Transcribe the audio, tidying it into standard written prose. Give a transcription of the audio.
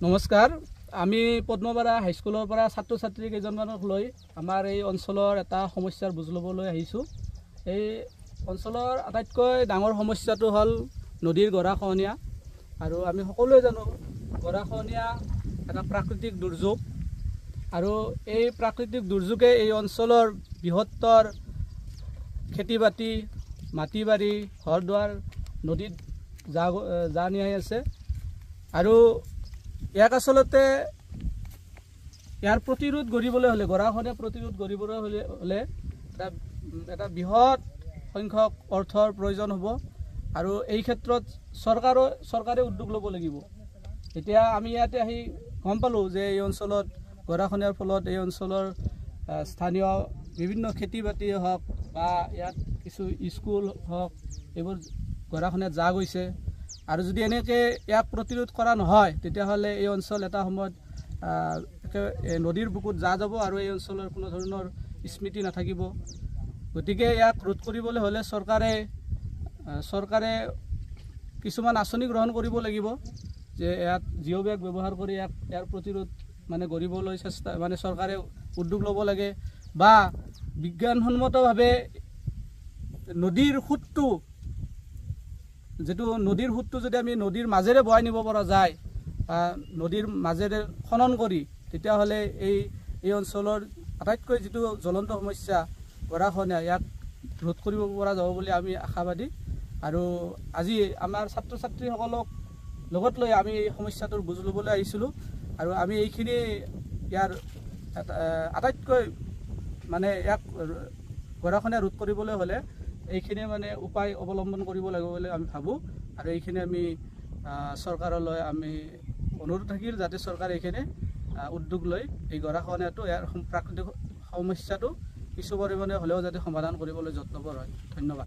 নমস্কাৰ আমি পদ্মপাৰা হাইস্কুলৰ পৰা ছাত্ৰ ছাত্ৰী কেইজনমানক লৈ আমাৰ এই অঞ্চলৰ এটা সমস্যাৰ বুজ ল'বলৈ আহিছোঁ। এই অঞ্চলৰ আটাইতকৈ ডাঙৰ সমস্যাটো হ'ল নদীৰ গৰাখহনীয়া। আৰু আমি সকলোৱে জানো গৰাখহনীয়া এটা প্ৰাকৃতিক দুৰ্যোগ, আৰু এই প্ৰাকৃতিক দুৰ্যোগে এই অঞ্চলৰ বৃহত্তৰ খেতি বাতি, মাটি বাৰী, ঘৰ দুৱাৰ নদীত যা নিয়াই আছে। আৰু ইয়াক আচলতে ইয়াৰ প্ৰতিৰোধ কৰিবলৈ হ'লে, গৰাখহনীয়া প্ৰতিৰোধ কৰিবলৈ হ'লে এটা বৃহৎ সংখ্যক অৰ্থৰ প্ৰয়োজন হ'ব, আৰু এই ক্ষেত্ৰত চৰকাৰে উদ্যোগ ল'ব লাগিব। এতিয়া আমি ইয়াতে আহি গম পালোঁ যে এই অঞ্চলত গৰাখহনীয়াৰ ফলত এই অঞ্চলৰ স্থানীয় বিভিন্ন খেতি বাতি হওক বা ইয়াত কিছু স্কুল হওক এইবোৰ গৰাখহনীয়াত যা গৈছে। আৰু যদি এনেকৈ ইয়াক প্ৰতিৰোধ কৰা নহয় তেতিয়াহ'লে এই অঞ্চল এটা সময়ত নদীৰ বুকুত যা যাব আৰু এই অঞ্চলৰ কোনো ধৰণৰ স্মৃতি নাথাকিব। গতিকে ইয়াক ৰোধ কৰিবলৈ হ'লে চৰকাৰে কিছুমান আঁচনি গ্ৰহণ কৰিব লাগিব, যে ইয়াত জিঅ' বেগ ব্যৱহাৰ কৰি ইয়াৰ প্ৰতিৰোধ কৰিবলৈ চৰকাৰে উদ্যোগ ল'ব লাগে, বা বিজ্ঞানসন্মতভাৱে নদীৰ সোঁতটো যদি আমি নদীৰ মাজেৰে বহাই নিব পৰা যায়, নদীৰ মাজেৰে খনন কৰি, তেতিয়াহ'লে এই অঞ্চলৰ আটাইতকৈ যিটো জ্বলন্ত সমস্যা গৰাখহনীয়া, ইয়াক ৰোধ কৰিব পৰা যাব বুলি আমি আশাবাদী। আৰু আজি আমাৰ ছাত্ৰ ছাত্ৰীসকলক লগত লৈ আমি এই সমস্যাটোৰ বুজ ল'বলৈ আহিছিলোঁ। আৰু আমি এইখিনি ইয়াৰ আটাইতকৈ ইয়াক গৰাখহনীয়া ৰোধ কৰিবলৈ হ'লে এইখিনি উপায় অৱলম্বন কৰিব লাগিব বুলি আমি ভাবোঁ। আৰু এইখিনি আমি চৰকাৰলৈ আমি অনুৰোধ থাকিল যাতে চৰকাৰে এইখিনি উদ্যোগ লৈ এই গৰাখহনীয়াটো, ইয়াৰ প্ৰাকৃতিক সমস্যাটো কিছু পৰিমাণে হ'লেও যাতে সমাধান কৰিবলৈ যত্নপৰ হয়। ধন্যবাদ।